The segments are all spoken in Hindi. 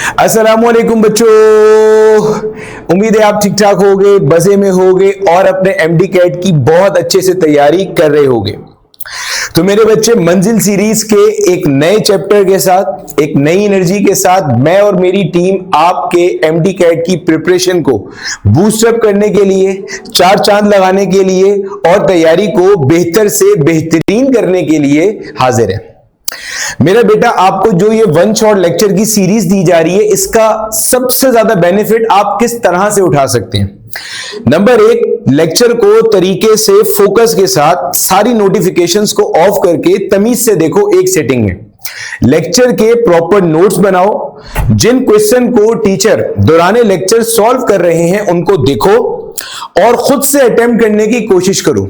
अस्सलामुअलैकुम बच्चों, उम्मीद है आप ठीक ठाक होगे, मजे में होगे और अपने एमडी कैट की बहुत अच्छे से तैयारी कर रहे होगे। तो मेरे बच्चे, मंजिल सीरीज के एक नए चैप्टर के साथ, एक नई एनर्जी के साथ मैं और मेरी टीम आपके एमडी कैट की प्रिपरेशन को बूस्टअप करने के लिए, चार चांद लगाने के लिए और तैयारी को बेहतर से बेहतरीन करने के लिए हाजिर है। मेरा बेटा, आपको जो ये वन शॉट लेक्चर की सीरीज दी जा रही है, इसका सबसे ज्यादा बेनिफिट आप किस तरह से उठा सकते हैं। नंबर एक, लेक्चर को तरीके से फोकस के साथ सारी नोटिफिकेशंस को ऑफ करके तमीज से देखो एक सेटिंग में। लेक्चर के प्रॉपर नोट्स बनाओ, जिन क्वेश्चन को टीचर दौरान लेक्चर सॉल्व कर रहे हैं उनको देखो और खुद से अटेम्प्ट करने की कोशिश करो।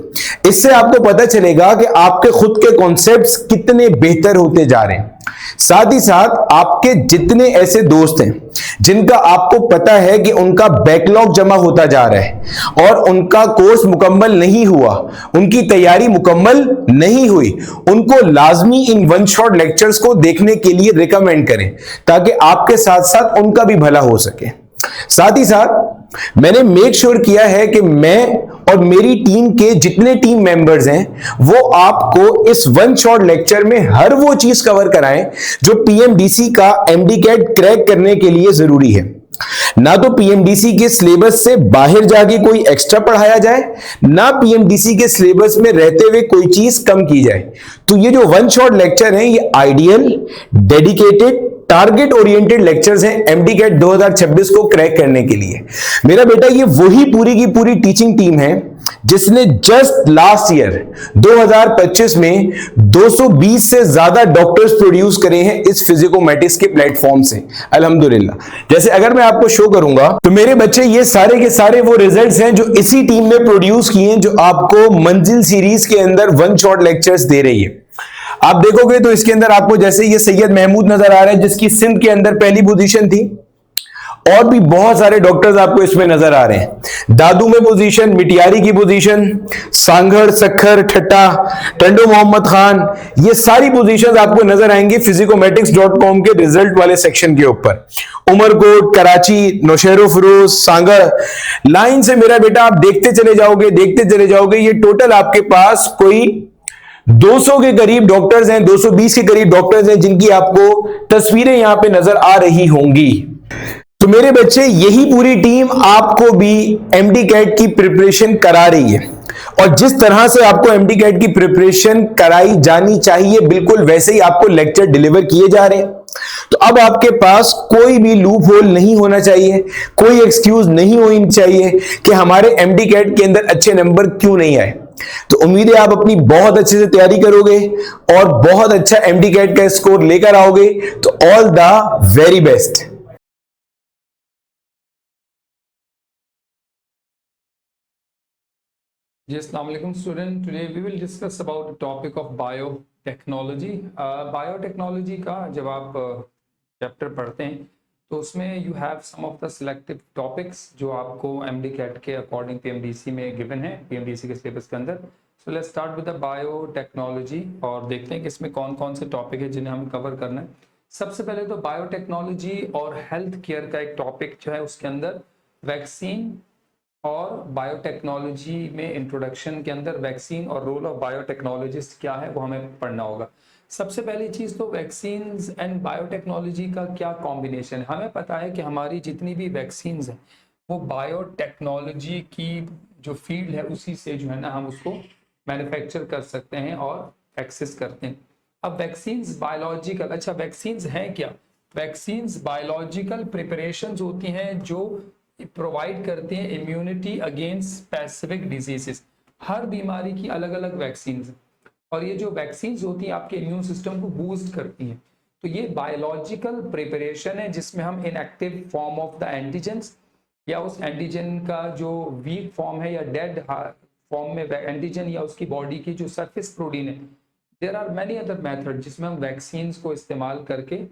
इससे आपको पता चलेगा कि आपके खुद के कॉन्सेप्ट्स कितने बेहतर होते जा रहे हैं। साथ ही साथ आपके जितने ऐसे दोस्त हैं जिनका आपको पता है कि उनका बैकलॉग जमा होता जा रहा है और उनका कोर्स मुकम्मल नहीं हुआ, उनकी तैयारी मुकम्मल नहीं हुई, उनको लाजमी इन वन शॉट लेक्चर्स को देखने के लिए रिकमेंड करें ताकि आपके साथ साथ उनका भी भला हो सके। साथ ही साथ मैंने मेक श्योर किया है कि मैं और मेरी टीम के जितने टीम मेंबर्स हैं वो आपको इस वन शॉट लेक्चर में हर वो चीज कवर कराएं जो पीएमडीसी का एमडी कैट क्रैक करने के लिए जरूरी है। ना तो पीएमडीसी के सिलेबस से बाहर जाके कोई एक्स्ट्रा पढ़ाया जाए, ना पीएमडीसी के सिलेबस में रहते हुए कोई चीज कम की जाए। तो ये जो वन शॉट लेक्चर है ये ideal, dedicated, target oriented lectures हैं एमडी कैट 2026 को क्रैक करने के लिए। मेरा बेटा, ये वही पूरी की पूरी टीचिंग टीम है जिसने जस्ट लास्ट ईयर 2025 में 220 से ज्यादा डॉक्टर्स प्रोड्यूस करे हैं इस फिजिकोमैटिक्स के प्लेटफॉर्म से, अल्हम्दुलिल्लाह। जैसे अगर मैं आपको शो करूंगा तो मेरे बच्चे, ये सारे के सारे वो रिजल्ट्स हैं जो इसी टीम ने प्रोड्यूस किए हैं, जो आपको मंजिल सीरीज के अंदर वन शॉट लेक्चर्स दे रही है। आप देखोगे तो इसके अंदर आपको जैसे ये सैयद महमूद नजर आ रहा है जिसकी सिंध के अंदर पहली पोजीशन थी, और भी बहुत सारे डॉक्टर्स आपको इसमें नजर आ रहे हैं। दादू में पोजीशन, मिटियारी की पोजीशन, सांगड़, सखर, ठट्टा, टंडो मोहम्मद खान, ये सारी पोजीशंस आपको नजर आएंगी physicomatic.com के रिजल्ट वाले सेक्शन के ऊपर। उमरकोट, कराची, नौशहरो फिरोज, सांगड़, लाइन से मेरा बेटा आप देखते चले जाओगे, देखते चले जाओगे। ये टोटल आपके पास कोई 200 के करीब डॉक्टर्स हैं, 220 के करीब डॉक्टर्स हैं जिनकी आपको तस्वीरें यहां पे नजर आ रही होंगी। तो मेरे बच्चे, यही पूरी टीम आपको भी एमडी कैट की प्रिपरेशन करा रही है और जिस तरह से आपको एमडी कैट की प्रिपरेशन कराई जानी चाहिए बिल्कुल वैसे ही आपको लेक्चर डिलीवर किए जा रहे हैं। तो अब आपके पास कोई भी लूप होल नहीं होना चाहिए, कोई एक्सक्यूज नहीं होनी चाहिए कि हमारे एमडी कैट के अंदर अच्छे नंबर क्यों नहीं आए। तो उम्मीद है आप अपनी बहुत अच्छे से तैयारी करोगे और बहुत अच्छा एमडी कैट का स्कोर लेकर आओगे। तो all the very best. Yes, Assalamu alaikum student. Today we will discuss about the topic of biotechnology. Biotechnology का जब आप चैप्टर पढ़ते हैं तो उसमें you have some of the selective topics जो आपको MD CAT के अकॉर्डिंग PMDC में given है, PMDC के सिलेबस के अंदर। So let's start with the biotechnology और देखते हैं कि इसमें कौन कौन से टॉपिक है जिन्हें हमें कवर करना है। सबसे पहले तो बायोटेक्नोलॉजी और हेल्थ केयर का एक टॉपिक जो है उसके अंदर वैक्सीन और बायोटेक्नोलॉजी में इंट्रोडक्शन के अंदर वैक्सीन और रोल ऑफ बायोटेक्नोलॉजिस्ट क्या है वो हमें पढ़ना होगा। सबसे पहली चीज़ तो वैक्सीन्स एंड बायोटेक्नोलॉजी का क्या कॉम्बिनेशन है। हमें पता है कि हमारी जितनी भी वैक्सीन्स हैं वो बायोटेक्नोलॉजी की जो फील्ड है उसी से जो है ना हम उसको मैन्युफैक्चर कर सकते हैं और एक्सेस करते हैं। अब वैक्सीन्स बायोलॉजिकल, अच्छा वैक्सीन्स हैं क्या? वैक्सीन्स बायोलॉजिकल प्रिपरेशंस होती हैं जो प्रोवाइड करते हैं इम्यूनिटी अगेंस्ट स्पेसिफिक डिजीजेस। हर बीमारी की अलग अलग वैक्सीन और ये जो वैक्सीन होती हैं आपके इम्यून सिस्टम को बूस्ट करती हैं। तो ये बायोलॉजिकल प्रिपरेशन है जिसमें हम inactive form of the antigens या उस एंटीजन का जो वीक फॉर्म है या डेड फॉर्म में एंटीजन या उसकी बॉडी की जो सरफेस प्रोटीन है, there are many other method जिसमें हम वैक्सीन को इस्तेमाल करके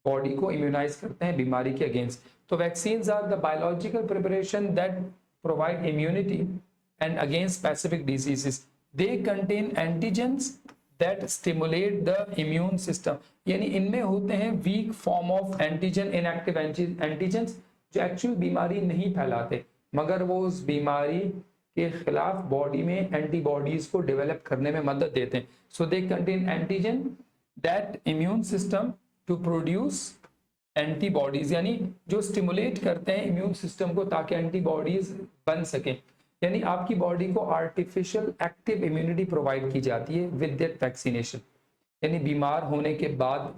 बॉडी को इम्यूनाइज करते हैं बीमारी के अगेंस्ट। तो vaccines are the biological preparation that provide immunity and against specific diseases. They contain antigens that stimulate the immune system, यानी इनमें होते हैं weak form of antigen, inactive antigen जो एक्चुअल बीमारी नहीं फैलाते मगर वो उस बीमारी के खिलाफ बॉडी में एंटीबॉडीज को डेवलप करने में मदद देते हैं. So they contain antigen that immune system to produce antibodies, यानी जो स्टिमुलेट करते हैं इम्यून सिस्टम को ताकि एंटीबॉडीज बन सके. यानी आपकी बॉडी को आर्टिफिशियल एक्टिव इम्यूनिटी प्रोवाइड की जाती है विद दैट वैक्सीनेशन. यानी बीमार होने के बाद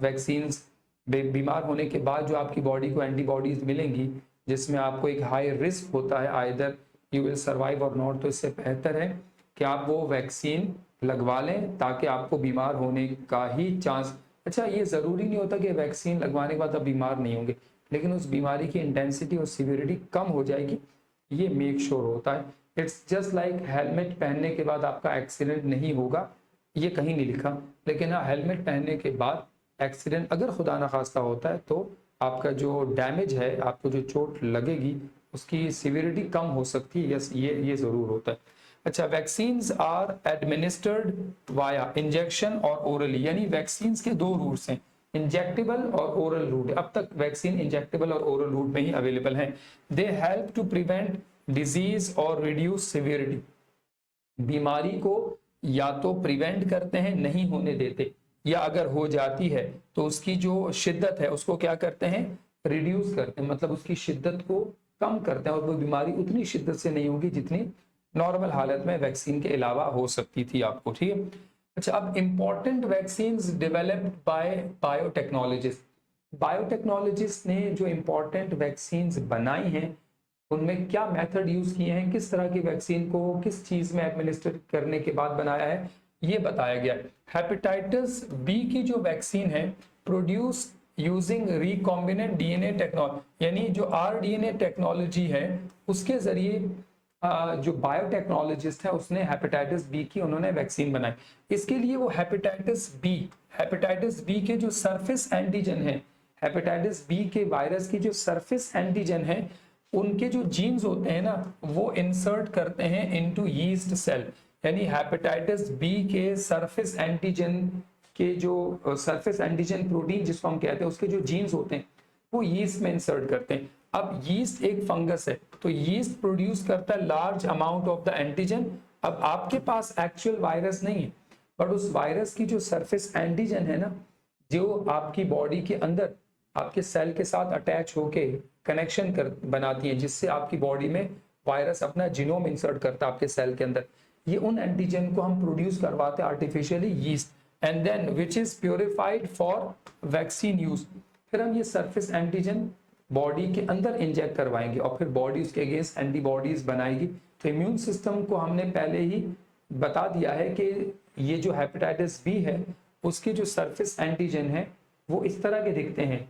बीमार होने के बाद जो आपकी बॉडी को एंटीबॉडीज मिलेंगी जिसमें आपको एक हाई रिस्क होता है आइदर यू विल सर्वाइव और नॉट, तो इससे बेहतर है कि आप वो वैक्सीन लगवा लें ताकि आपको बीमार होने का ही चांस. अच्छा, ये ज़रूरी नहीं होता कि वैक्सीन लगवाने के बाद आप बीमार नहीं होंगे, लेकिन उस बीमारी की इंटेंसिटी और सीवियरिटी कम हो जाएगी, ये मेक श्योर होता है. इट्स जस्ट लाइक हेलमेट पहनने के बाद आपका एक्सीडेंट नहीं होगा, ये कहीं नहीं लिखा, लेकिन हाँ हेलमेट पहनने के बाद एक्सीडेंट अगर खुदा ना खास्ता होता है तो आपका जो डैमेज है, आपको जो चोट लगेगी उसकी सीवियरिटी कम हो सकती है. यस, ये ज़रूर होता है. अच्छा, vaccines are administered via injection और ओरली, यानी वैक्सीन्स के दो रूट्स हैं, इंजेक्टेबल और ओरल रूट. अब तक वैक्सीन इंजेक्टेबल और ओरल रूट में ही अवेलेबल हैं. They help to prevent disease और रिड्यूस सिवियरिटी, बीमारी को या तो प्रिवेंट करते हैं, नहीं होने देते, या अगर हो जाती है तो उसकी जो शिद्दत है उसको क्या करते हैं, रिड्यूस करते हैं, मतलब उसकी शिद्दत को कम करते हैं और वो बीमारी उतनी शिद्दत से नहीं होगी जितनी नॉर्मल हालत में वैक्सीन के अलावा हो सकती थी आपको. ठीक है. अच्छा, अब important vaccines developed by biotechnologist. Biotechnologist ने जो इंपॉर्टेंट वैक्सीन्स बनाई हैं उनमें क्या मेथड यूज किए हैं, किस तरह की वैक्सीन को किस चीज में एडमिनिस्टर करने के बाद बनाया है, ये बताया गया. हेपेटाइटिस बी की जो वैक्सीन है produce using recombinant DNA technology, यानी जो आरडीएनए टेक्नोलॉजी है उसके जरिए जो बायोटेक्नोलॉजिस्ट है उसने हेपेटाइटिस बी की उन्होंने वैक्सीन बनाई. इसके लिए वो हेपेटाइटिस बी के जो सरफेस एंटीजन है, हेपेटाइटिस बी के वायरस की जो सरफेस एंटीजन है उनके जो जीन्स होते हैं ना वो इंसर्ट करते हैं इनटू यीस्ट सेल. यानी हेपेटाइटिस बी के सरफेस एंटीजन के जो सरफेस एंटीजन प्रोटीन जिसको हम कहते हैं उसके जो जीन्स होते हैं वो यीस्ट में इंसर्ट करते हैं. अब यीस्ट एक फंगस है तो यीस्ट प्रोड्यूस करता है large amount of the antigen. अब आपके पास एक्चुअल वायरस नहीं है बट उस वायरस की जो सरफेस एंटीजन है ना जो आपकी बॉडी के अंदर आपके सेल के साथ अटैच होके कनेक्शन बनाती है जिससे आपकी बॉडी में वायरस अपना जीनोम इंसर्ट करता है आपके सेल के अंदर. ये उन एंटीजन को हम प्रोड्यूस करवाते हैं artificially yeast and then which is purified for vaccine use. फिर हम ये सरफेस एंटीजन बॉडी के अंदर इंजेक्ट करवाएंगे और फिर बॉडी उसके अगेंस्ट एंटीबॉडीज बनाएगी. तो इम्यून सिस्टम को हमने पहले ही बता दिया है कि ये जो हेपेटाइटिस बी है उसके जो सरफेस एंटीजन है वो इस तरह के दिखते हैं.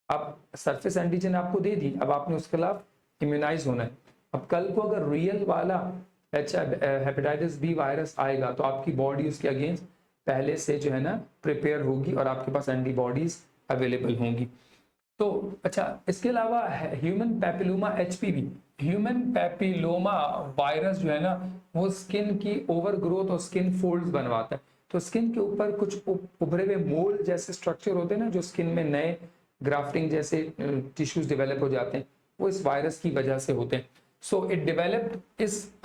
अब सरफेस एंटीजन आपको दे दी, अब आपने उसके खिलाफ इम्यूनाइज होना है. अब कल को अगर रियल वाला हेपेटाइटिस बी वायरस आएगा तो आपकी बॉडी उसके अगेंस्ट पहले से जो है ना प्रिपेयर होगी और आपके पास एंटीबॉडीज अवेलेबल होंगी. तो अच्छा, इसके अलावा human papilloma HPV, human papilloma virus जो है ना वो स्किन की ओवर ग्रोथ और स्किन फोल्ड्स बनवाता है. तो स्किन के ऊपर कुछ उभरे हुए मोल्ड जैसे स्ट्रक्चर होते हैं ना जो स्किन में नए ग्राफ्टिंग जैसे टिश्यूज डेवलप हो जाते हैं वो इस वायरस की वजह से होते हैं. सो इट डेवलप्ड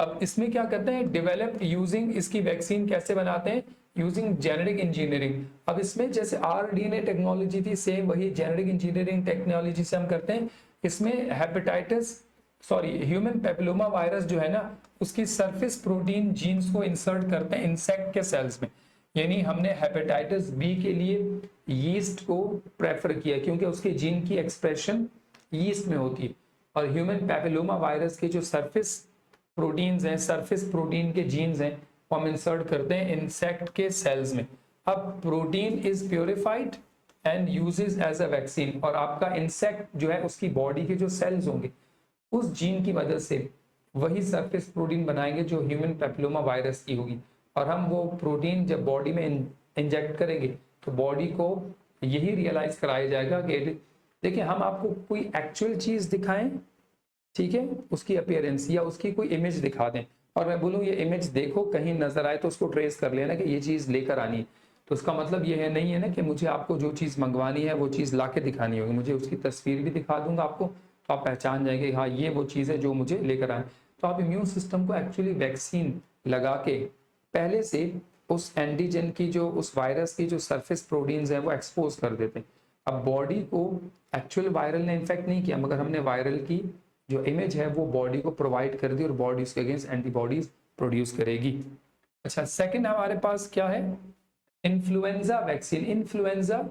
अब इसमें क्या करते हैं, डेवलप्ड यूजिंग, इसकी वैक्सीन कैसे बनाते हैं, यूजिंग जेनेटिक इंजीनियरिंग. अब इसमें जैसे आरडीएनए टेक्नोलॉजी थी सेम वही जेनेटिक इंजीनियरिंग टेक्नोलॉजी से हम करते हैं. इसमें ह्यूमन पेपिलोमा वायरस जो है ना उसकी सरफेस प्रोटीन जीन्स को इंसर्ट करते हैं इंसेक्ट के सेल्स में. यानी हमने हेपेटाइटिस बी के लिए यीस्ट को प्रेफर किया क्योंकि उसके जीन की एक्सप्रेशन यीस्ट में होती है और ह्यूमन पैपिलोमा वायरस के जो सरफेस प्रोटीन्स हैं, सरफेस प्रोटीन के जीन्स हैं वो हम इंसर्ट करते हैं इंसेक्ट के सेल्स में. अब protein is purified and uses as a vaccine और आपका इंसेक्ट जो है उसकी बॉडी के जो सेल्स होंगे उस जीन की मदद से वही सरफेस प्रोटीन बनाएंगे जो ह्यूमन पैपिलोमा वायरस की होगी और हम वो प्रोटीन जब बॉडी में इंजेक्ट करेंगे तो बॉडी को यही रियलाइज कराया जाएगा कि देखिए हम आपको कोई एक्चुअल चीज दिखाएं, ठीक है, उसकी अपीयरेंस या उसकी कोई इमेज दिखा दें और मैं बोलूं ये इमेज देखो कहीं नजर आए तो उसको ट्रेस कर लेना कि ये चीज लेकर आनी है. तो उसका मतलब ये है नहीं है ना कि मुझे आपको जो चीज़ मंगवानी है वो चीज़ ला के दिखानी होगी, मुझे उसकी तस्वीर भी दिखा दूंगा आपको, तो आप पहचान जाएंगे हाँ ये वो चीज़ है जो मुझे लेकर आए। तो आप इम्यून सिस्टम को एक्चुअली वैक्सीन लगा के पहले से उस एंटीजन की जो उस वायरस की जो सरफेस प्रोटीन्स है वो एक्सपोज कर देते हैं। अब बॉडी को एक्चुअल वायरल ने इन्फेक्ट नहीं किया, मगर हमने वायरल की जो इमेज है वो बॉडी को प्रोवाइड कर दी और बॉडी उसके अगेंस्ट एंटीबॉडीज प्रोड्यूस करेगी। अच्छा, सेकंड हमारे पास क्या है, इन्फ्लुएंजा वैक्सीन। इन्फ्लुएंजा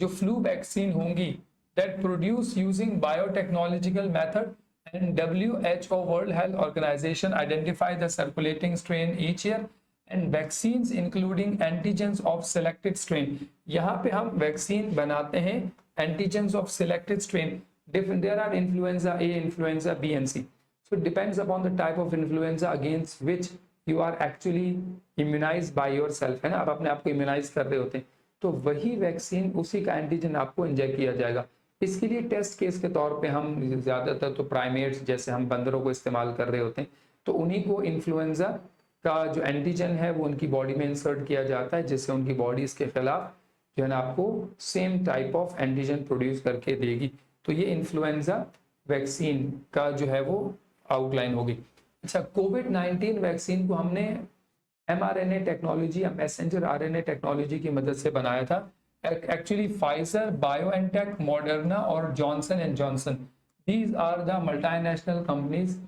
जो फ्लू वैक्सीन होंगी that produce using biotechnological method and WHO world health organisation identify the circulating strain each year and vaccines including antigens of selected strain. यहाँ पे हम वैक्सीन बनाते हैं antigens of selected strain. There are influenza A, influenza B and C. So it depends upon the type of influenza against which you are actually immunized by yourself, है ना, आप अपने आप को इम्यूनाइज कर रहे होते हैं, तो वही वैक्सीन उसी का एंटीजन आपको इंजेक्ट किया जाएगा। इसके लिए टेस्ट केस के तौर पे हम ज्यादातर तो प्राइमेट्स जैसे हम बंदरों को इस्तेमाल कर रहे होते हैं, तो उन्हीं को इन्फ्लुएंजा का जो एंटीजन है वो उनकी बॉडी में इंसर्ट किया जाता है, जिससे उनकी बॉडी इसके खिलाफ जो है ना आपको same type of antigen produce करके देगी। तो ये इन्फ्लुएंजा वैक्सीन का जो है वो आउटलाइन होगी। अच्छा, कोविड-19 वैक्सीन को हमने mRNA टेक्नोलॉजी या मैसेंजर RNA टेक्नोलॉजी की मदद से बनाया था। एक्चुअली फाइजर, बायोएनटेक, मॉडर्ना और Johnson and Johnson, these are the multinational companies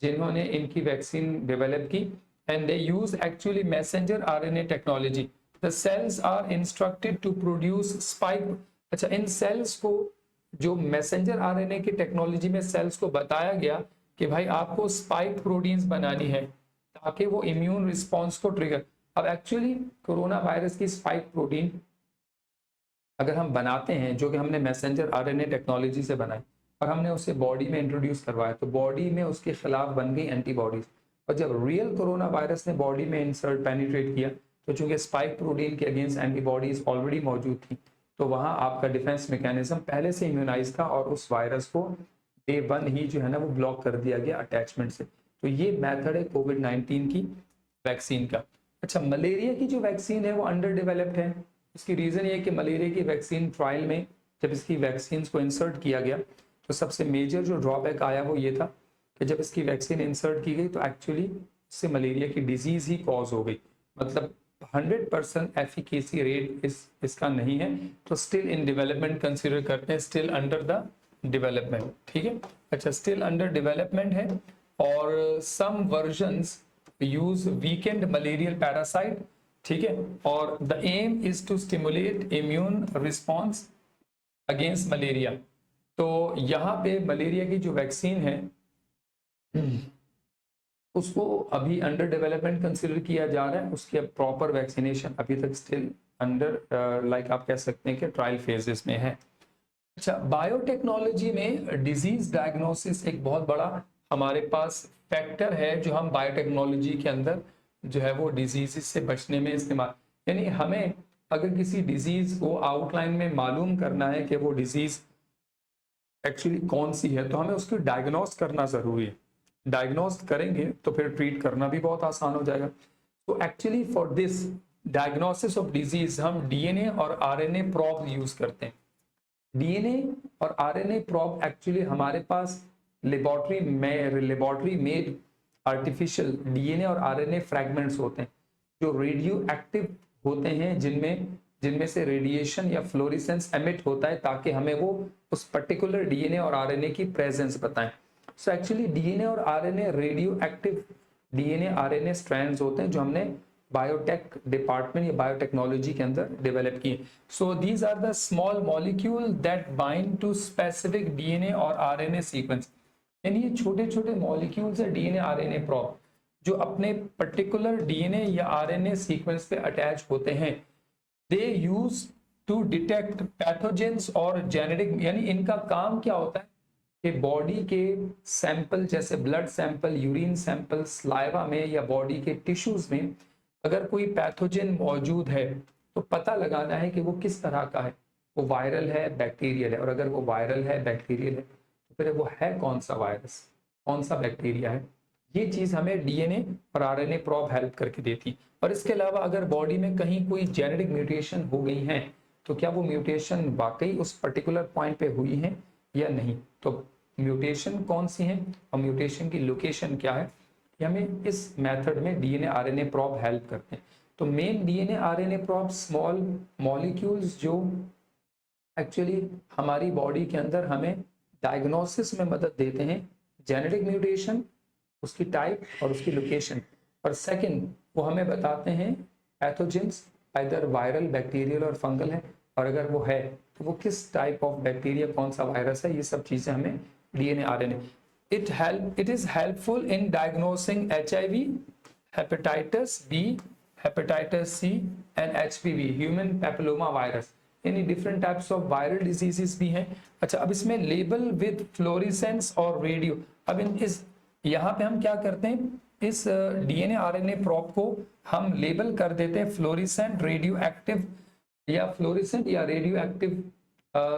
जिन्होंने इनकी वैक्सीन डेवलप की and they use actually messenger RNA technology. The cells are instructed to produce spike. अच्छा, इन सेल्स को जो मैसेंजर RNA की टेक्नोलॉजी में सेल्स को बताया गया कि भाई आपको स्पाइक प्रोटीन्स बनानी है ताकि वो इम्यून रिस्पॉन्स को ट्रिगर। अब एक्चुअली कोरोना वायरस की स्पाइक प्रोटीन अगर हम बनाते हैं जो कि हमने मैसेंजर RNA टेक्नोलॉजी से बनाई और हमने उसे बॉडी में इंट्रोड्यूस करवाया, तो बॉडी में उसके खिलाफ बन गई एंटीबॉडीज। और जब रियल कोरोना वायरस ने बॉडी में इंसर्ट पेनिट्रेट किया, तो चूंकि स्पाइक प्रोटीन के अगेंस्ट एंटीबॉडीज ऑलरेडी मौजूद थी, तो वहां आपका डिफेंस मैकेनिज्म पहले से इम्यूनाइज था और उस वायरस को डे 1 ही जो है ना वो ब्लॉक कर दिया गया अटैचमेंट से। तो ये मेथड है कोविड-19 की वैक्सीन का। अच्छा, मलेरिया की जो वैक्सीन है वो अंडर डेवलप्ड है। इसकी रीजन ये है कि मलेरिया की वैक्सीन ट्रायल में जब इसकी वैक्सीन को इंसर्ट किया गया, तो सबसे मेजर जो ड्रॉबैक आया वो ये था कि जब इसकी वैक्सीन इंसर्ट की गई तो एक्चुअली इससे मलेरिया की डिजीज ही कॉज हो गई। मतलब 100% एफिकेसी रेट इसका नहीं है, तो स्टिल इन डेवलपमेंट कंसीडर करते हैं, स्टिल अंडर द डेवलपमेंट। ठीक है, अच्छा, स्टिल अंडर डेवलपमेंट है और some versions use weakened malarial parasite. ठीक है, और the aim is to stimulate immune response against malaria. तो यहाँ पे मलेरिया की जो वैक्सीन है उसको अभी अंडर डेवलपमेंट कंसीडर किया जा रहा है, उसकी अब प्रॉपर वैक्सीनेशन अभी तक स्टिल अंडर लाइक आप कह सकते हैं कि ट्रायल फेजेस में है। अच्छा, बायोटेक्नोलॉजी में डिजीज डायग्नोसिस एक बहुत बड़ा हमारे पास फैक्टर है जो हम बायोटेक्नोलॉजी के अंदर जो है वो डिजीज से बचने में इस्तेमाल, यानी हमें अगर किसी डिजीज को आउटलाइन में मालूम करना है कि वो डिजीज एक्चुअली कौन सी है, तो हमें उसको डायग्नोस करना जरूरी है। डायग्नोस करेंगे तो फिर ट्रीट करना भी बहुत आसान हो जाएगा। तो actually for this diagnosis of disease हम DNA और RNA प्रोब यूज करते हैं। DNA और RNA प्रोब एक्चुअली हमारे पास लेबोरेटरी मेड आर्टिफिशियल DNA और RNA फ्रैगमेंट्स होते हैं जो रेडियो एक्टिव होते हैं, जिनमें से रेडिएशन या फ्लोरेसेंस एमिट होता है ताकि हमें वो उस पर्टिकुलर DNA और RNA की प्रेजेंस बताएं। सो एक्चुअली DNA और RNA radio active DNA RNA strands होते हैं जो हमने बायोटेक डिपार्टमेंट या बायोटेक्नोलॉजी के अंदर डेवलप किए। So these are the small molecule that bind to specific DNA और RNA सीक्वेंस, यानी ये छोटे छोटे मॉलिक्यूल्स है DNA RNA प्रोब जो अपने पर्टिकुलर DNA या RNA सीक्वेंस पे अटैच होते हैं। दे यूज टू डिटेक्ट पैथोजेंस और जेनेटिक, यानी इनका काम क्या होता है कि बॉडी के सैंपल जैसे blood sample, urine sample, saliva में या बॉडी के टिश्यूज में अगर कोई पैथोजन मौजूद है तो पता लगाना है कि वो किस तरह का है, वो वायरल है, बैक्टीरियल है, और अगर वो वायरल है, बैक्टीरियल है, तो फिर वो है कौन सा वायरस, कौन सा बैक्टीरिया है, ये चीज हमें डीएनए और आरएनए प्रोब हेल्प करके देती। और इसके अलावा अगर बॉडी में कहीं कोई जेनेटिक म्यूटेशन हो गई है तो क्या वो म्यूटेशन वाकई उस पर्टिकुलर पॉइंट पे हुई है या नहीं, तो म्यूटेशन कौन सी है और म्यूटेशन की लोकेशन क्या है, ये हमें इस मेथड में डीएनए आरएनए प्रोब हेल्प करते हैं। तो main DNA RNA probe small molecules जो एक्चुअली हमारी बॉडी के अंदर हमें डायग्नोसिस में मदद देते हैं, जेनेटिक म्यूटेशन, उसकी टाइप और उसकी लोकेशन। और सेकंड, वो हमें बताते हैं पैथोजेंस, आइदर वायरल, बैक्टीरियल और फंगल है, और अगर वो है तो वो किस टाइप ऑफ बैक्टीरिया, कौन सा वायरस है, ये सब चीजें हमें DNA RNA. It is helpful in diagnosing HIV, hepatitis B, hepatitis C and HPV, human papilloma virus, यानी different types of viral diseases भी हैं। अच्छा, अब इसमें लेबल विद फ्लोरेसेंस और रेडियो। अब इस यहाँ पे हम क्या करते हैं, इस डीएनए आरएनए प्रोब को हम लेबल कर देते हैं फ्लोरेसेंट, रेडियो एक्टिव या फ्लोरेसेंट या रेडियो एक्टिव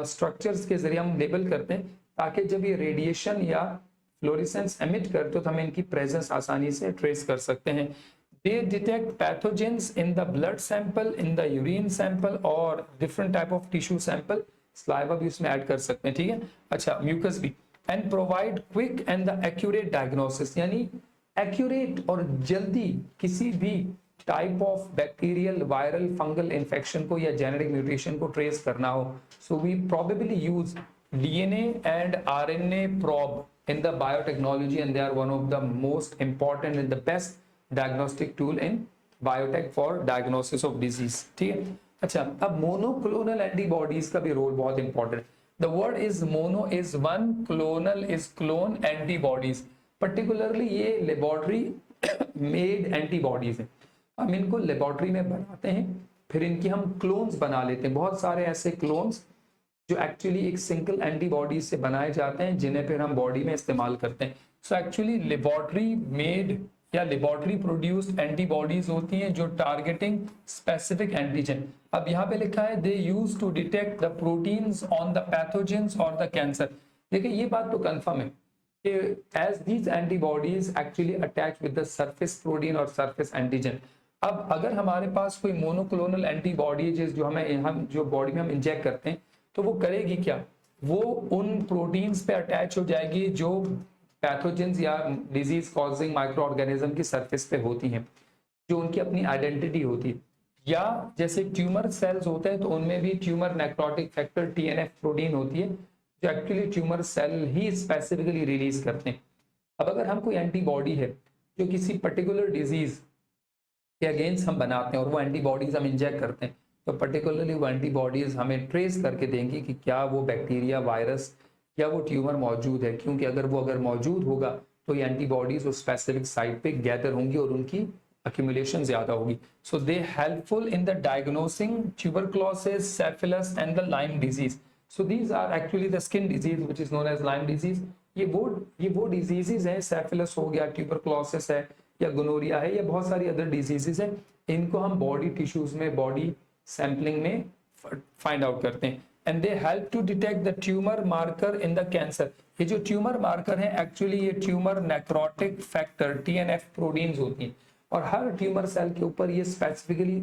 स्ट्रक्चर्स के जरिए हम लेबल करते हैं, ताकि जब ये रेडिएशन या फ्लोरेसेंस एमिट करते हो तो हम इनकी प्रेजेंस आसानी से ट्रेस कर सकते हैं। They detect pathogens in the blood sample, in the urine sample और different type of tissue sample, saliva भी उसमें ऐड कर सकते हैं, ठीक है। अच्छा, म्यूकस भी, and provide quick and the accurate diagnosis, यानी accurate और जल्दी किसी भी type of bacterial, viral, fungal infection को या जेनेटिक म्यूटेशन को ट्रेस करना हो, so we probably use DNA and RNA probe in the biotechnology, and they are one of the most important and the best diagnostic tool in biotech for diagnosis of disease, ठीक है। अच्छा, अब मोनोक्लोनल एंटीबॉडीज का भी रोल बहुत इंपॉर्टेंट है। The word is mono is one, clonal is clone, antibodies particularly ये लेबोरेटरी मेड एंटीबॉडीज है। हम इनको लेबोरेटरी में बनाते हैं, फिर इनकी हम क्लोन्स बना लेते हैं, बहुत सारे ऐसे क्लोन्स जो एक्चुअली एक सिंगल एंटीबॉडी से बनाए जाते हैं, जिन्हें फिर हम बॉडी में इस्तेमाल करते हैं। सो एक्चुअली लेबोरेटरी मेड या लेबोरेटरी प्रोड्यूस्ड एंटीबॉडीज होती हैं जो टारगेटिंग स्पेसिफिक एंटीजन। अब यहाँ पे लिखा है they use to detect the proteins on the pathogens और द कैंसर। देखिए, ये बात तो कंफर्म है कि as these antibodies actually attach with the surface protein और सरफेस एंटीजन। अब अगर हमारे पास कोई मोनोक्लोनल एंटीबॉडीज जो हम जो बॉडी में हम इंजेक्ट करते हैं, तो वो करेगी क्या, वो उन प्रोटीन्स पे अटैच हो जाएगी जो पैथोजेंस या डिजीज कॉजिंग माइक्रो ऑर्गेनिज्म की सरफेस पे होती हैं, जो उनकी अपनी आइडेंटिटी होती है। या जैसे ट्यूमर सेल्स होते हैं तो उनमें भी tumour necrotic factor TNF protein होती है, जो एक्चुअली ट्यूमर सेल ही स्पेसिफिकली रिलीज करते हैं। अब अगर हम कोई एंटीबॉडी है जो किसी पर्टिकुलर डिजीज के अगेंस्ट हम बनाते हैं और वो एंटीबॉडीज हम इंजेक्ट करते हैं, तो पर्टिकुलरली वो एंटीबॉडीज हमें ट्रेस करके देंगी कि क्या वो बैक्टीरिया, वायरस या वो ट्यूमर मौजूद है, क्योंकि अगर मौजूद होगा तो ये एंटीबॉडीज उस स्पेसिफिक साइट पे गैदर होंगी और उनकी accumulation ज्यादा होगी। So they helpful in the diagnosing tuberculosis, syphilis and the Lyme disease. So these are actually the skin disease which is known as Lyme disease. ये वो डिजीजेस हैं, सिफिलिस हो गया, ट्यूबरक्लोसिस है या गोनोरिया है या बहुत सारी अदर डिजीजेस हैं, इनको हम बॉडी टिश्यूज में, बॉडी सैंपलिंग में फाइंड आउट करते हैं। And they help to detect the tumour marker in the cancer. ये जो ट्यूमर मार्कर है एक्चुअली ये tumour necrotic factor TNF proteins होती हैं, और हर ट्यूमर सेल के ऊपर ये स्पेसिफिकली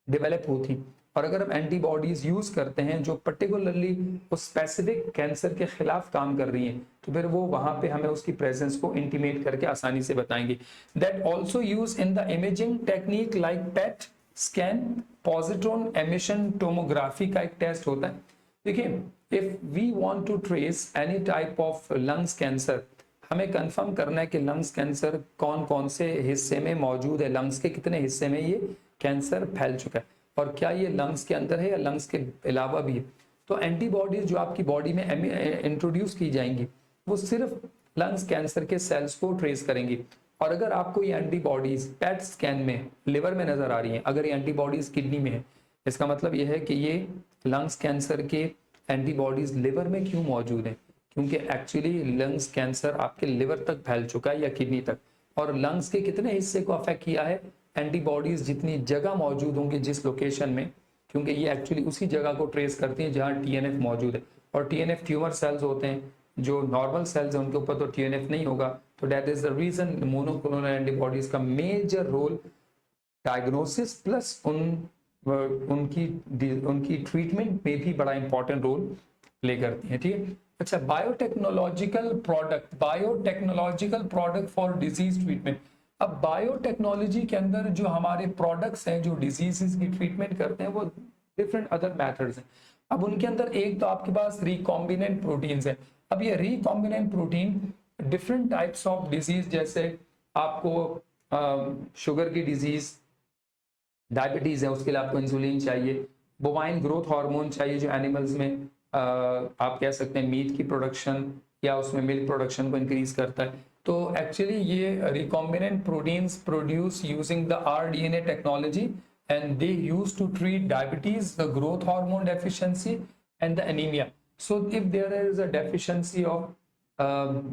डेवलप होती। और अगर हम एंटीबॉडीज यूज करते हैं जो पर्टिकुलरली उस स्पेसिफिक कैंसर के खिलाफ काम कर रही हैं, तो फिर वो वहां पे हमें उसकी प्रेजेंस को इंटीमेट करके आसानी से बताएंगे। That also use in the imaging technique like PET scan, positron emission tomography का एक टेस्ट होता है। देखिए, if we want to trace any type of lungs cancer, हमें कंफर्म करना है कि लंग्स कैंसर कौन कौन से हिस्से में मौजूद है, लंग्स के कितने हिस्से में ये कैंसर फैल चुका है, और क्या ये लंग्स के अंदर है या लंग्स के अलावा भी है। तो एंटीबॉडीज जो आपकी बॉडी में इंट्रोड्यूस की जाएंगी वो सिर्फ लंग्स कैंसर के सेल्स को ट्रेस करेंगी। और अगर आपको ये एंटीबॉडीज पेट स्कैन में लिवर में नजर आ रही हैं, अगर ये एंटीबॉडीज किडनी में है, इसका मतलब यह है कि ये लंग्स कैंसर के एंटीबॉडीज लिवर में क्यों मौजूद है, क्योंकि एक्चुअली लंग्स कैंसर आपके लिवर तक फैल चुका है या किडनी तक। और लंग्स के कितने हिस्से को अफेक्ट किया है, एंटीबॉडीज जितनी जगह मौजूद होंगी जिस लोकेशन में, क्योंकि ये एक्चुअली उसी जगह को ट्रेस करती हैं जहां टीएनएफ मौजूद है। और टीएनएफ ट्यूमर सेल्स होते हैं जो नॉर्मल सेल्स हैं उनके ऊपर तो TNF नहीं होगा, तो that is the reason monoclonal antibodies का मेजर रोल डायग्नोसिस प्लस उनकी ट्रीटमेंट में भी बड़ा इंपॉर्टेंट रोल प्ले करती हैं, ठीक है। अच्छा, biotechnological product for disease treatment. अब बायोटेक्नोलॉजी के अंदर जो हमारे प्रोडक्ट्स हैं जो डिजीजेस की ट्रीटमेंट करते हैं वो डिफरेंट अदर मेथड्स हैं। अब उनके अंदर एक तो आपके पास रिकॉम्बिनेंट प्रोटीन्स है। अब ये recombinant protein different types of disease, जैसे आपको शुगर की डिजीज, डायबिटीज है, उसके लिए आपको इंसुलिन चाहिए, बोवाइन ग्रोथ हार्मोन चाहिए जो एनिमल्स में आप कह सकते हैं मीट की प्रोडक्शन या उसमें मिल्क प्रोडक्शन को इंक्रीज करता है। तो एक्चुअली ये recombinant proteins produce using the rDNA technology and they used to treat diabetes, the growth hormone deficiency and the anemia. So if there is a deficiency of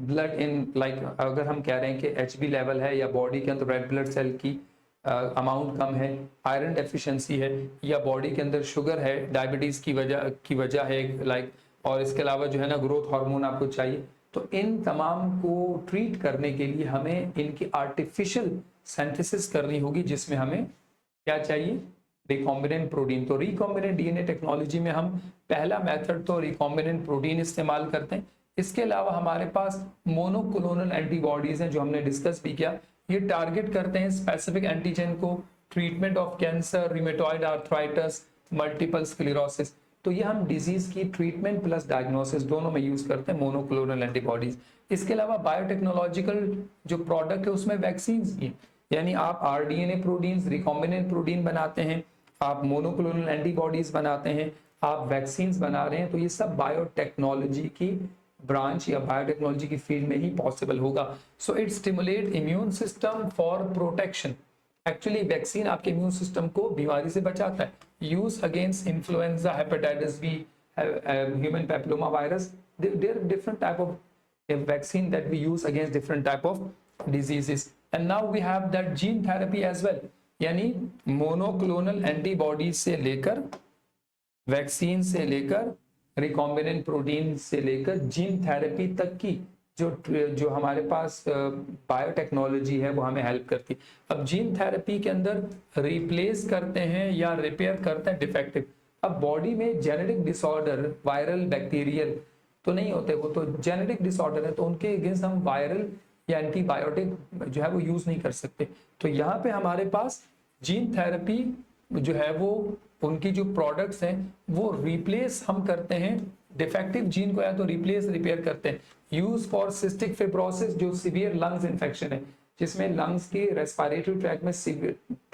blood in, like अगर हम कह रहे हैं कि HB लेवल है या बॉडी के अंदर रेड ब्लड सेल की अमाउंट कम है, आयरन डेफिशिएंसी है, या बॉडी के अंदर शुगर है, डायबिटीज की वजह है लाइक, और इसके अलावा जो है ना ग्रोथ हार्मोन आपको चाहिए, तो इन तमाम को ट्रीट करने के लिए हमें इनकी आर्टिफिशियल सिंथेसिस करनी होगी, जिसमें हमें क्या चाहिए, रिकॉम्बिनेंट प्रोटीन। तो रिकॉम्बिनेंट DNA टेक्नोलॉजी में हम पहला मेथड तो रिकॉम्बिनेंट प्रोटीन इस्तेमाल करते हैं। इसके अलावा हमारे पास मोनोक्लोनल एंटीबॉडीज हैं जो हमने डिस्कस भी किया, ये टारगेट करते हैं स्पेसिफिक एंटीजन को, treatment of cancer, rheumatoid arthritis, multiple sclerosis. तो ये हम डिजीज की ट्रीटमेंट प्लस डायग्नोसिस दोनों में यूज करते हैं मोनोक्लोनल एंटीबॉडीज। इसके अलावा बायोटेक्नोलॉजिकल जो प्रोडक्ट है उसमें वैक्सीन भी, यानी आप rDNA प्रोटीन्स, रिकॉम्बिनेंट प्रोटीन बनाते हैं, आप मोनोक्लोनल एंटीबॉडीज बनाते हैं, आप वैक्सीन्स बना रहे हैं, तो ये सब बायोटेक्नोलॉजी की ब्रांच या बायोटेक्नोलॉजी की फील्ड में ही पॉसिबल होगा। So it stimulate immune system for protection. Actually vaccine आपके इम्यून सिस्टम को बीमारी से बचाता है, use against influenza, hepatitis B, human papilloma virus, there are different type of vaccine that we use against different type of diseases. And now we have that gene therapy as well, यानी मोनोक्लोनल एंटीबॉडीज से लेकर, वैक्सीन से लेकर, रिकॉम्बिनेंट प्रोटीन से लेकर जीन थेरेपी तक की जो हमारे पास बायोटेक्नोलॉजी है वो हमें हेल्प करती है। अब जीन थेरेपी के अंदर रिप्लेस करते हैं या रिपेयर करते हैं डिफेक्टिव। अब बॉडी में जेनेटिक डिसऑर्डर, वायरल, बैक्टीरियल तो नहीं होते, वो तो जेनेटिक डिसऑर्डर है, तो उनके अगेंस्ट हम वायरल या एंटीबायोटिक जो है वो यूज नहीं कर सकते। तो यहाँ पे हमारे पास जीन थेरेपी जो है वो उनकी जो प्रोडक्ट्स हैं वो रिप्लेस हम करते हैं डिफेक्टिव जीन को, या तो रिप्लेस रिपेयर करते हैं। यूज फॉर सिस्टिक फिब्रोसिस, जो सीवियर लंग्स इन्फेक्शन है, जिसमें लंग्स के रेस्पिरेटरी ट्रैक में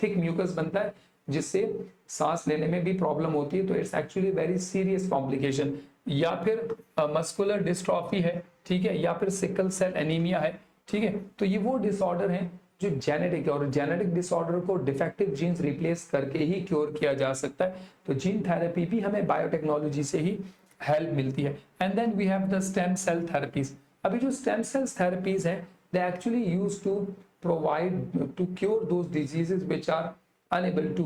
थिक म्यूकस बनता है, जिससे सांस लेने में भी प्रॉब्लम होती है, तो it's actually very serious complication. या फिर मस्कुलर डिस्ट्रॉफी है, ठीक है, या फिर सिकल सेल एनीमिया है, ठीक है। तो ये वो डिसऑर्डर हैं जो जेनेटिक है, और जेनेटिक डिसऑर्डर को डिफेक्टिव जीन्स रिप्लेस करके ही क्योर किया जा सकता है। तो जीन थेरेपी भी हमें बायोटेक्नोलॉजी से ही हेल्प मिलती है। And then we have the stem cell therapies. अभी जो स्टेम सेल्स थेरेपीज हैं, they actually use to provide to cure those diseases which are unable to.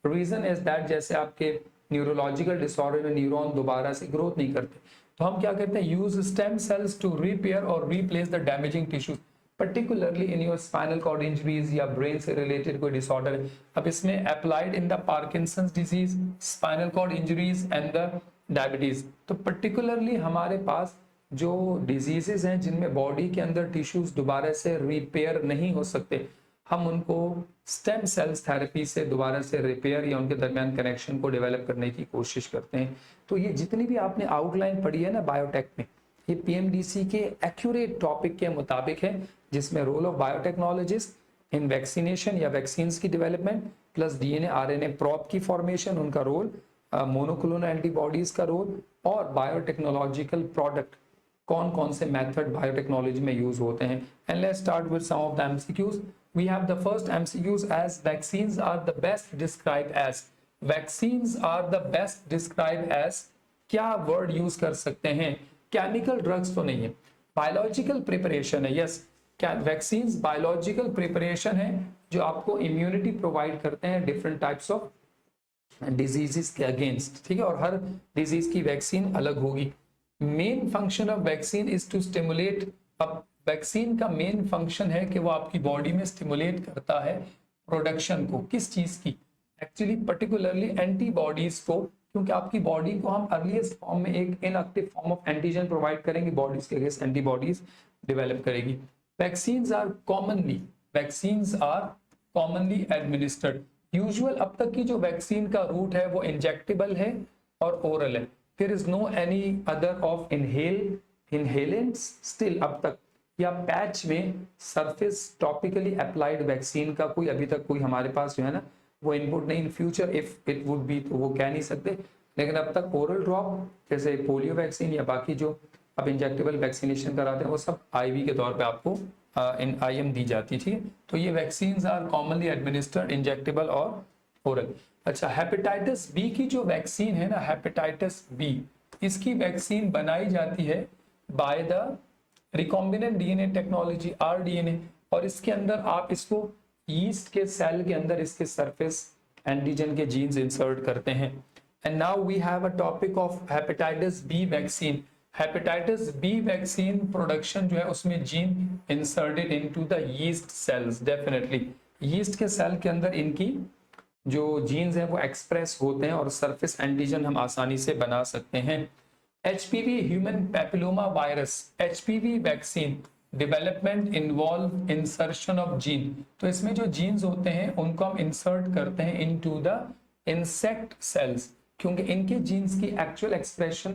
Reason is that जैसे आपके न्यूरोलॉजिकल डिसऑर्डर में न्यूरॉन दोबारा से ग्रोथ नहीं करते, तो हम क्या करते हैं, use stem cells to repair और replace the damaging tissues, particularly in your spinal cord injuries या ब्रेन से रिलेटेड कोई डिसऑर्डर है। अब इसमें applied in the Parkinson's disease, spinal cord injuries and the diabetes. तो पर्टिकुलरली हमारे पास जो डिजीजेस हैं जिनमें बॉडी के अंदर टिश्यूज दोबारा से रिपेयर नहीं हो सकते, हम उनको स्टेम सेल्स थेरेपी से दोबारा से रिपेयर या उनके दरमियान कनेक्शन को डेवलप करने की कोशिश करते हैं। तो ये जितनी भी आपने आउटलाइन पढ़ी है ना बायोटेक में, ये PMDC के एक्यूरेट टॉपिक के मुताबिक है, जिसमें role of biotechnologist in vaccination या वैक्सीन्स की development, plus DNA RNA prop की फॉर्मेशन, उनका रोल, मोनोक्लोनल एंटीबॉडीज का रोल, और बायोटेक्नोलॉजिकल प्रोडक्ट कौन कौन से मेथड बायोटेक्नोलॉजी में यूज होते हैं। And let's start with some of the MCQs. We have the first MCQs as vaccines are the best described as. Vaccines are the best described as, क्या वर्ड यूज कर सकते हैं, केमिकल ड्रग्स तो नहीं है, बायोलॉजिकल प्रिपरेशन है। यस, क्या वैक्सीन्स बायोलॉजिकल प्रिपरेशन है जो आपको इम्यूनिटी प्रोवाइड करते हैं डिफरेंट टाइप्स ऑफ डिजीजेस के अगेंस्ट, ठीक है, और हर डिजीज की वैक्सीन अलग होगी। Main function of vaccine is to stimulate. अब वैक्सीन का मेन फंक्शन है कि वो आपकी बॉडी में स्टिमुलेट करता है प्रोडक्शन को, किस चीज की, एक्चुअली पर्टिकुलरली एंटीबॉडीज को, क्योंकि आपकी बॉडी को हम अर्लीस्ट फॉर्म में एक inactive form of antigen provide करेंगे, बॉडीज के अगेंस्ट एंटीबॉडीज डेवलप करेगी। Vaccines are commonly administered. Usual अब तक की जो वैक्सीन का रूट है वो इंजेक्टेबल है और ओरल है। There is no any other of inhalants still अब तक, या पैच में सरफेस टॉपिकली अप्लाइड वैक्सीन का कोई अभी तक कोई हमारे पास जो है ना वो इनपुट नहीं। In future if it would be तो वो कह नहीं सकते, लेकिन अब तक ओरल ड्रॉप जैसे पोलियो वैक्सीन या बाकी जो अब इंजेक्टेबल वैक्सीनेशन कराते हैं वो सब आईवी के तौर पे आपको इन आईएम दी जाती थी। तो ये vaccines are commonly administered, injectable और ओरल। अच्छा, हेपेटाइटिस बी की जो वैक्सीन है ना, हेपेटाइटिस बी, इसकी वैक्सीन बनाई जाती है by the recombinant DNA technology, rDNA, और इसके अंदर आप इसको यीस्ट के सेल के अंदर इसके सरफेस एंटीजन के जीन्स इंसर्ट करते हैं। And now we have a topic of hepatitis B vaccine. Hepatitis B vaccine production जो है उसमें gene inserted into the yeast cells. Definitely yeast के सेल के अंदर इनकी जो जीन्स हैं वो एक्सप्रेस होते हैं और सरफेस एंटीजन हम आसानी से बना सकते हैं। HPV human papilloma virus, HPV vaccine development involve insertion of gene. तो इसमें जो जीन्स होते हैं उनको हम इंसर्ट करते हैं इनटू द इंसेक्ट सेल्स, क्योंकि इनके जीन्स की एक्चुअल एक्सप्रेशन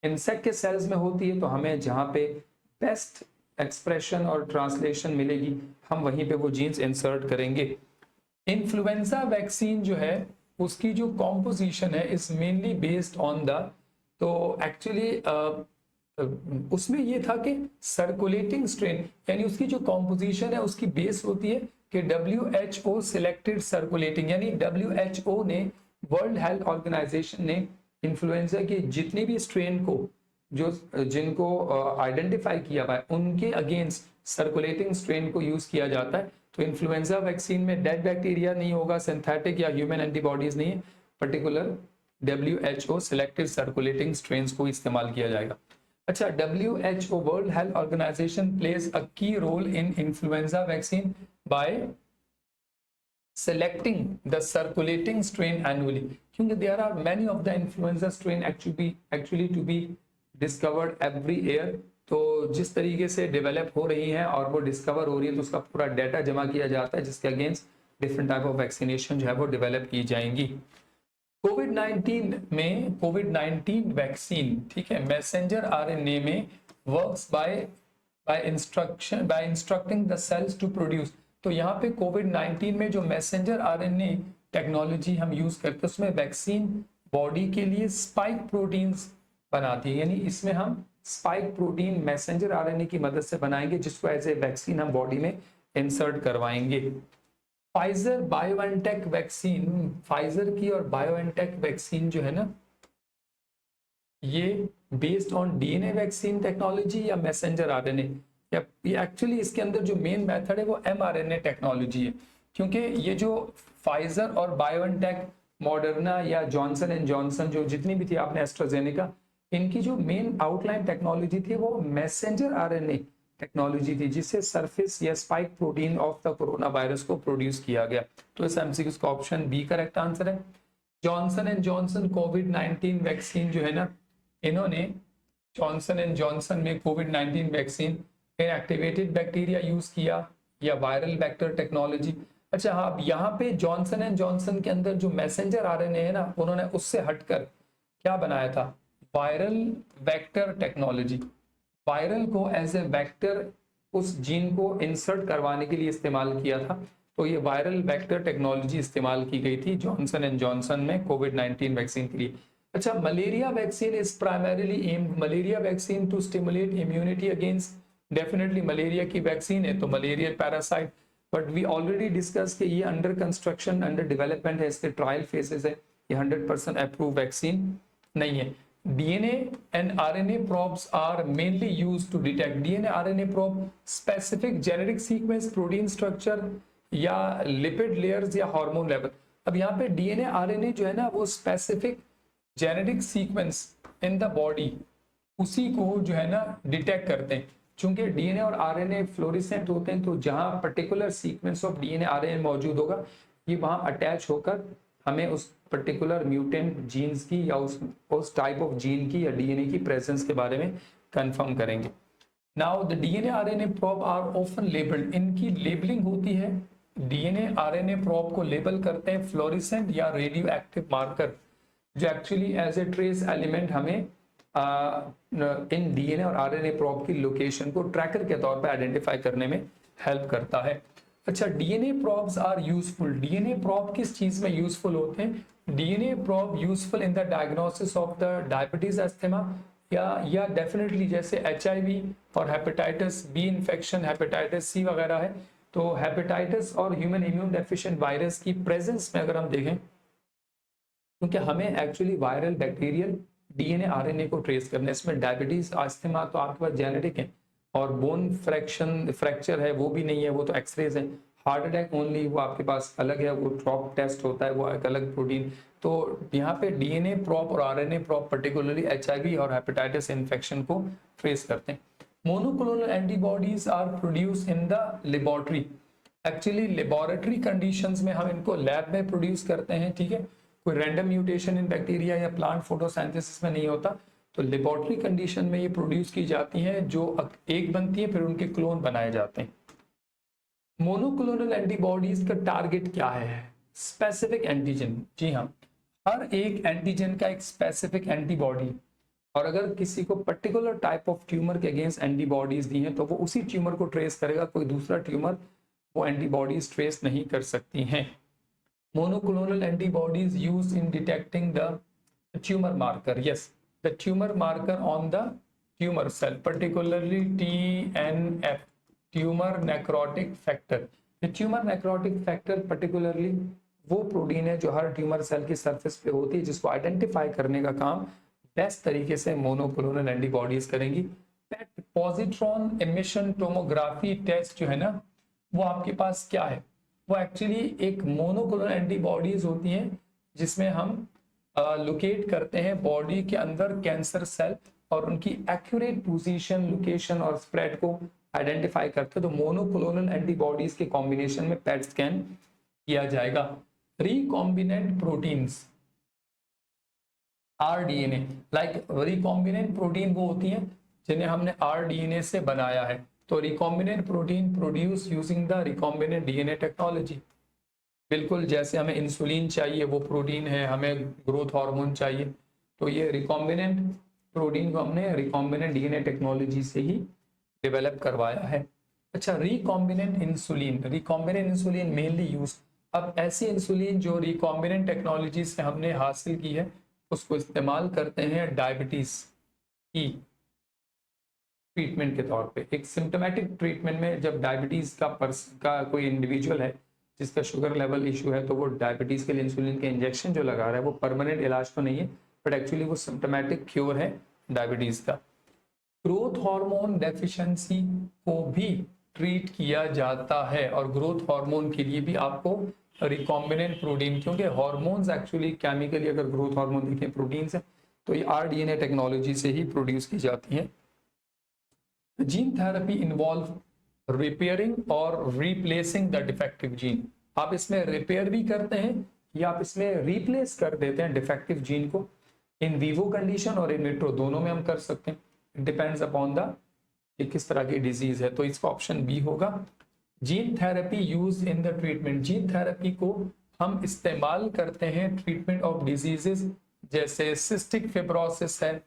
इंसेक्ट के सेल्स में होती है। तो हमें जहां पे बेस्ट एक्सप्रेशन और ट्रांसलेशन मिलेगी हम वहीं पे वो जीन्स इंसर्ट करेंगे। इन्फ्लुएंजा वैक्सीन जो है उसकी जो कॉम्पोजिशन है is mainly based on the, तो एक्चुअली उसमें ये था कि सर्कुलेटिंग स्ट्रेन, यानी उसकी जो कॉम्पोजिशन है उसकी बेस होती है कि WHO सिलेक्टेड सर्कुलेटिंग, यानी WHO ने, वर्ल्ड हेल्थ ऑर्गेनाइजेशन ने इन्फ्लुएंजा के जितने भी स्ट्रेन को जो जिनको आइडेंटिफाई किया हुआ है उनके अगेंस्ट सर्कुलेटिंग स्ट्रेन को यूज किया जाता है। तो इन्फ्लुएंजा वैक्सीन में डेड बैक्टीरिया नहीं होगा, सिंथेटिक या ह्यूमन एंटीबॉडीज नहीं है, particular WHO selected circulating strains को इस्तेमाल किया जाएगा। अच्छा, WHO world health organisation plays a key role in influenza vaccine by selecting the circulating strain annually, क्योंकि there are many of the influenza strain actually to be discovered every year। तो जिस तरीके से डेवलप हो रही हैं और वो डिस्कवर हो रही है तो उसका पूरा डाटा जमा किया जाता है जिसके against different type of vaccination जो है वो डेवलप की जाएंगी। कोविड-19 वैक्सीन, ठीक है, मैसेंजर आरएनए में works by instructing the cells to produce. तो यहाँ पे कोविड-19 में जो मैसेंजर आरएनए टेक्नोलॉजी हम यूज करते हैं उसमें वैक्सीन बॉडी के लिए स्पाइक प्रोटीन्स बनाती है, यानी इसमें हम स्पाइक प्रोटीन मैसेंजर आरएनए की मदद से बनाएंगे जिसको एज ए वैक्सीन हम बॉडी में इंसर्ट करवाएंगे। फाइजर बायोएनटेक वैक्सीन, फाइजर की और बायोएनटेक वैक्सीन जो है ना ये based on DNA vaccine technology या मैसेंजर आरएनए, या एक्चुअली इसके अंदर जो मेन मेथड है वो mRNA टेक्नोलॉजी है, क्योंकि ये जो फाइजर और बायोएनटेक, मॉडर्ना या जॉनसन एंड जॉनसन जो जितनी भी थी आपने एस्ट्राजेनेका, इनकी जो मेन आउटलाइन टेक्नोलॉजी थी वो मैसेंजर आरएनए टेक्नोलॉजी थी जिससे सरफेस या spike protein of the corona virus को प्रोड्यूस किया गया। तो इस एमसीक्यू का ऑप्शन बी करेक्ट आंसर है। Johnson and Johnson covid vaccine जो है ना, इन्होंने जॉनसन एंड जॉनसन में कोविड-19 वैक्सीन इनएक्टिवेटेड बैक्टीरिया यूज किया या वायरल वेक्टर टेक्नोलॉजी। अच्छा हाँ, यहाँ पे जॉनसन एंड जॉनसन के अंदर जो मैसेंजर आरएनए है ना उन्होंने उससे हटकर क्या बनाया था, वायरल वेक्टर टेक्नोलॉजी। वायरल को एज ए वेक्टर उस जीन को इंसर्ट करवाने के लिए इस्तेमाल किया था, तो ये वायरल वेक्टर टेक्नोलॉजी इस्तेमाल की गई थी जॉनसन एंड जॉनसन में कोविड-19 वैक्सीन के लिए। अच्छा, malaria vaccine is primarily aimed, malaria vaccine to stimulate immunity against, definitely malaria की वैक्सीन है तो malaria parasite, but we already discuss कि ये अंडर कंस्ट्रक्शन, अंडर डेवलपमेंट है, इसके ट्रायल फेजेस है, ये 100% अप्रूव वैक्सीन नहीं है। DNA and RNA probes are mainly used to detect, DNA RNA probe specific genetic sequence, protein structure या lipid layers या hormone level। अब यहाँ पे DNA RNA जो है ना वो specific genetic sequence in the body उसी को जो है ना डिटेक्ट करते हैं। चूंकि डीएनए और आरएनए फ्लोरिसेंट होते हैं, तो जहां particular sequence of DNA RNA मौजूद होगा, ये वहां अटैच होकर हमें उस पर्टिकुलर म्यूटेंट जीन्स की या उस टाइप ऑफ जीन की या डीएनए की प्रेजेंस के बारे में कंफर्म करेंगे। Now the DNA RNA probe are often labelled, इनकी लेबलिंग होती है। डीएनए आरएनए प्रोब को लेबल करते हैं फ्लोरिसेंट या रेडियो एक्टिव मार्कर, जो actually as a trace element हमें इन डीएनए और आरएनए प्रोब की लोकेशन को ट्रैकर के तौर पर आइडेंटिफाई करने में हेल्प करता है। अच्छा, DNA probes are useful. DNA probe किस चीज में यूजफुल होते हैं? DNA probe useful in the diagnosis of the diabetes, asthma, या डेफिनेटली जैसे एचआईवी और hepatitis B infection, hepatitis C वगैरह है, तो हेपेटाइटिस और ह्यूमन इम्यून डेफिशिएंट वायरस की प्रेजेंस में अगर हम देखें, क्योंकि हमें actually viral bacterial DNA RNA को ट्रेस करना है। इसमें डायबिटीज, अस्थमा तो आपके पास जेनेटिक है, और बोन फ्रैक्चर है वो भी नहीं है, वो तो एक्सरेज है। हार्ट अटैक ओनली वो आपके पास अलग है, वो ड्रॉप टेस्ट होता है, वो एक अलग प्रोटीन। तो यहाँ पे डीएनए प्रोब और आरएनए प्रोब पर्टिकुलरली एचआईवी और हेपेटाइटिस इन्फेक्शन को ट्रेस करते हैं। Monoclonal antibodies are produce in the laboratory. Actually laboratory conditions में हम इनको लैब में प्रोड्यूस करते हैं, ठीक है। कोई रैंडम म्यूटेशन इन बैक्टीरिया या प्लांट फोटोसिंथेसिस में नहीं होता, तो लेबोरेटरी कंडीशन में ये प्रोड्यूस की जाती हैं, जो एक बनती है फिर उनके क्लोन बनाए जाते हैं। मोनोक्लोनल एंटीबॉडीज का टारगेट क्या है? Specific antigen. जी हाँ, हर एक एंटीजन का एक स्पेसिफिक एंटीबॉडी, और अगर किसी को पर्टिकुलर टाइप ऑफ ट्यूमर के अगेंस्ट एंटीबॉडीज दी हैं तो वो उसी ट्यूमर को ट्रेस करेगा, कोई दूसरा ट्यूमर वो एंटीबॉडीज ट्रेस नहीं कर सकती हैं। Monoclonal antibodies used in detecting the tumor marker, yes, the tumor marker on the tumor cell, particularly TNF, tumor necrotic factor। ये tumor necrotic factor particularly वो प्रोटीन है जो हर ट्यूमर सेल की सरफेस पे होती है, जिसको आइडेंटिफाई करने का काम बेस्ट तरीके से मोनोक्लोनल एंटीबॉडीज करेंगी। पेट पॉजिट्रॉन एमिशन टोमोग्राफी टेस्ट जो है ना, वो आपके पास क्या है? वो एक्चुअली एक मोनोक्लोनल एंटीबॉडीज होती हैं, जिसमें हम लोकेट करते हैं बॉडी के अंदर कैंसर सेल, और उनकी एक्यूरेट पोजीशन, लोकेशन और स्प्रेड को आइडेंटिफाई करते हैं। तो मोनोक्लोनल एंटीबॉडीज के कॉम्बिनेशन में पेट स्कैन किया जाएगा। Recombinant proteins rDNA, like recombinant protein वो होती हैं जिन्हें हमने आरडीएनए से बनाया है। तो recombinant protein produce using the recombinant DNA technology. बिल्कुल जैसे हमें इंसुलिन चाहिए वो प्रोटीन है, हमें ग्रोथ हार्मोन चाहिए, तो ये रिकॉम्बिनेंट प्रोटीन को हमने रिकॉम्बिनेंट डीएनए टेक्नोलॉजी से ही डेवलप करवाया है। अच्छा, रिकॉम्बिनेंट इंसुलिन मेनली यूज, अब ऐसी इंसुलिन जो रिकॉम्बिनेंट टेक्नोलॉजी से हमने हासिल की है, उसको इस्तेमाल करते हैं डायबिटीज की ट्रीटमेंट के तौर पे। एक सिम्टोमेटिक ट्रीटमेंट में जब डायबिटीज का कोई इंडिविजुअल है जिसका शुगर लेवल इशू है, तो वो डायबिटीज के लिए इंसुलिन के इंजेक्शन जो लगा रहा है वो परमानेंट इलाज तो नहीं है, बट एक्चुअली वो सिम्टोमेटिक क्योर है डायबिटीज का। ग्रोथ हार्मोन डेफिशिएंसी को भी ट्रीट किया जाता है, और ग्रोथ हार्मोन के लिए भी आपको रिकॉम्बिनेंट प्रोटीन, क्योंकि हार्मोन्स एक्चुअली केमिकली अगर ग्रोथ हार्मोन देखें प्रोटीन्स है, तो ये आरडीएनए टेक्नोलॉजी से ही प्रोड्यूस की जाती है। जीन थेरेपी इन्वॉल्व रिपेयरिंग और रिप्लेसिंग द डिफेक्टिव जीन। आप इसमें रिपेयर भी करते हैं या आप इसमें रिप्लेस कर देते हैं डिफेक्टिव जीन को। इन वीवो कंडीशन और इन विट्रो दोनों में हम कर सकते हैं, डिपेंड्स अपॉन द किस तरह की डिजीज है, तो इसका ऑप्शन बी होगा। Gene therapy use in the treatment, gene therapy को हम इस्तेमाल करते हैं ट्रीटमेंट ऑफ डिजीजेस, जैसे सिस्टिक फिब्रोसिस है,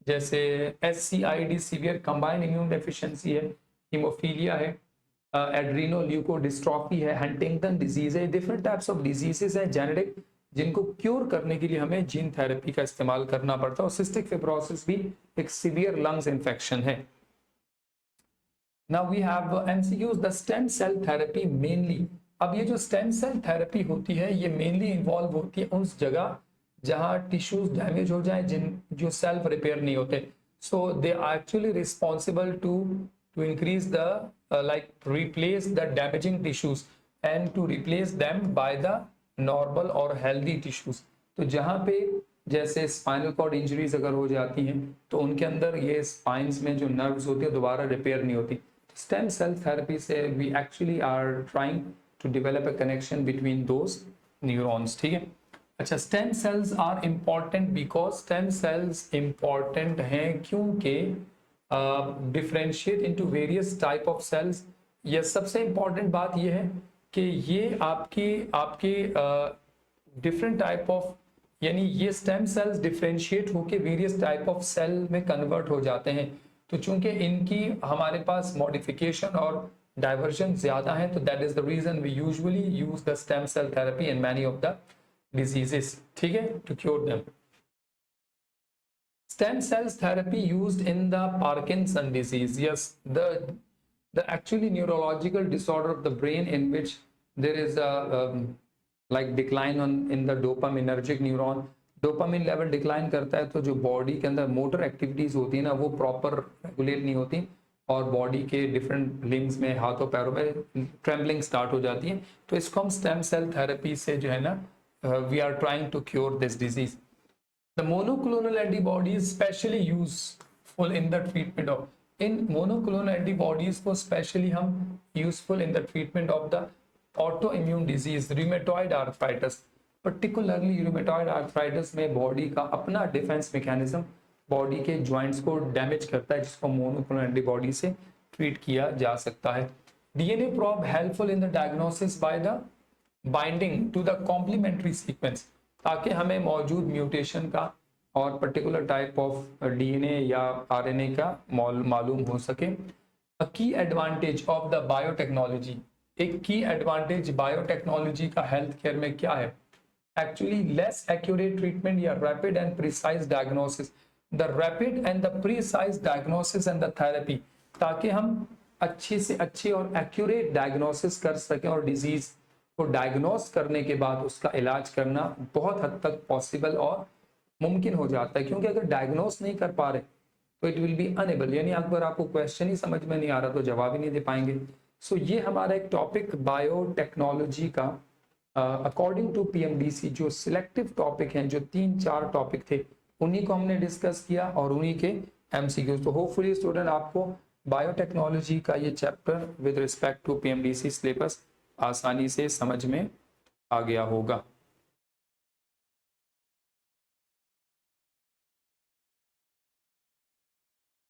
जैसे SCID severe combined immune deficiency है, हीमोफीलिया है, एड्रीनोल्यूकोडिस्ट्रॉफी है, हंटिंगटन डिजीज है। डिफरेंट टाइप्स ऑफ डिजीजेस है जेनेटिक, जिनको क्योर करने के लिए हमें जीन थेरेपी का इस्तेमाल करना पड़ता है। और सिस्टिक फिब्रोसिस भी एक सीवियर लंग्स इन्फेक्शन है। Now we have MCQs, the stem cell therapy mainly. अब ये जो स्टेम सेल थेरेपी होती है ये मेनली इन्वॉल्व होती है उस जगह जहां टिश्यूज डैमेज हो जाए, जो सेल्फ रिपेयर नहीं होते। So they are actually responsible to increase the replace the damaging tissues and to replace them by the normal और healthy tissues। तो जहां पे जैसे स्पाइनल कॉर्ड इंजरीज अगर हो जाती हैं तो उनके अंदर ये स्पाइंस में जो नर्व्स होती है दोबारा रिपेयर नहीं होती। स्टेम सेल थेरेपी से we actually are trying to develop a connection between those neurons, ठीक है। अच्छा, stem cells are important because stem cells important हैं क्योंकि differentiate into various type of cells. ये सबसे इम्पॉर्टेंट बात यह है कि ये आपकी आपकी डिफरेंट टाइप ऑफ, यानी ये स्टेम सेल्स डिफरेंशिएट होकर वेरियस टाइप ऑफ सेल में कन्वर्ट हो जाते हैं। तो चूंकि इनकी हमारे पास मॉडिफिकेशन और डाइवर्जन ज्यादा है, तो that is the reason we usually use the stem cell therapy in many of the diseases, ठीक है, to cure them. Stem cells therapy used in the Parkinson disease. Yes, the actually neurological disorder of the brain in which there is a like decline in the dopaminergic neuron. Dopamine level decline करता है तो जो बॉडी के अंदर मोटर एक्टिविटीज होती है ना वो प्रॉपर रेगुलेट नहीं होती और बॉडी के डिफरेंट लिम्स में, हाथों पैरों में ट्रेम्बलिंग स्टार्ट हो जाती है। तो इसको हम स्टेम सेल थेरेपी से जो है ना we are trying to cure this disease. The monoclonal antibodies specially useful in the treatment of, in monoclonal antibodies को specially हम useful in the treatment of the autoimmune disease rheumatoid arthritis, particularly rheumatoid arthritis में बॉडी का अपना डिफेंस मैकेनिज्म बॉडी के जॉइंट्स को डैमेज करता है जिसको मोनोक्लोनल एंटीबॉडी से ट्रीट किया जा सकता है। DNA probe helpful in the diagnosis by the binding to the complementary sequence, ताकि हमें मौजूद म्यूटेशन का और पर्टिकुलर टाइप ऑफ डीएनए या आरएनए का मालूम हो सके। अ की एडवांटेज ऑफ द बायोटेक्नोलॉजी, एक की एडवांटेज बायोटेक्नोलॉजी का हेल्थ केयर में क्या है? एक्चुअली लेस एक्यूरेट ट्रीटमेंट या rapid and precise diagnosis, the rapid and the precise diagnosis and the therapy, ताकि हम अच्छे से अच्छे और एक्यूरेट डायग्नोसिस कर सकें और डिजीज को डायग्नोस करने के बाद उसका इलाज करना बहुत हद तक पॉसिबल और मुमकिन हो जाता है। क्योंकि अगर डायग्नोस नहीं कर पा रहे तो इट विल बी अनेबल, यानी अगर आपको क्वेश्चन ही समझ में नहीं आ रहा तो जवाब ही नहीं दे पाएंगे। सो ये हमारा एक टॉपिक बायोटेक्नोलॉजी का अकॉर्डिंग टू पीएमडीसी जो सिलेक्टिव टॉपिक हैं, जो 3-4 टॉपिक थे, उन्हीं को हमने डिस्कस किया और उन्हीं के एमसीक्यूज। तो होपफुली स्टूडेंट आपको बायोटेक्नोलॉजी का ये chapter with respect to PMDC syllabus आसानी से समझ में आ गया होगा।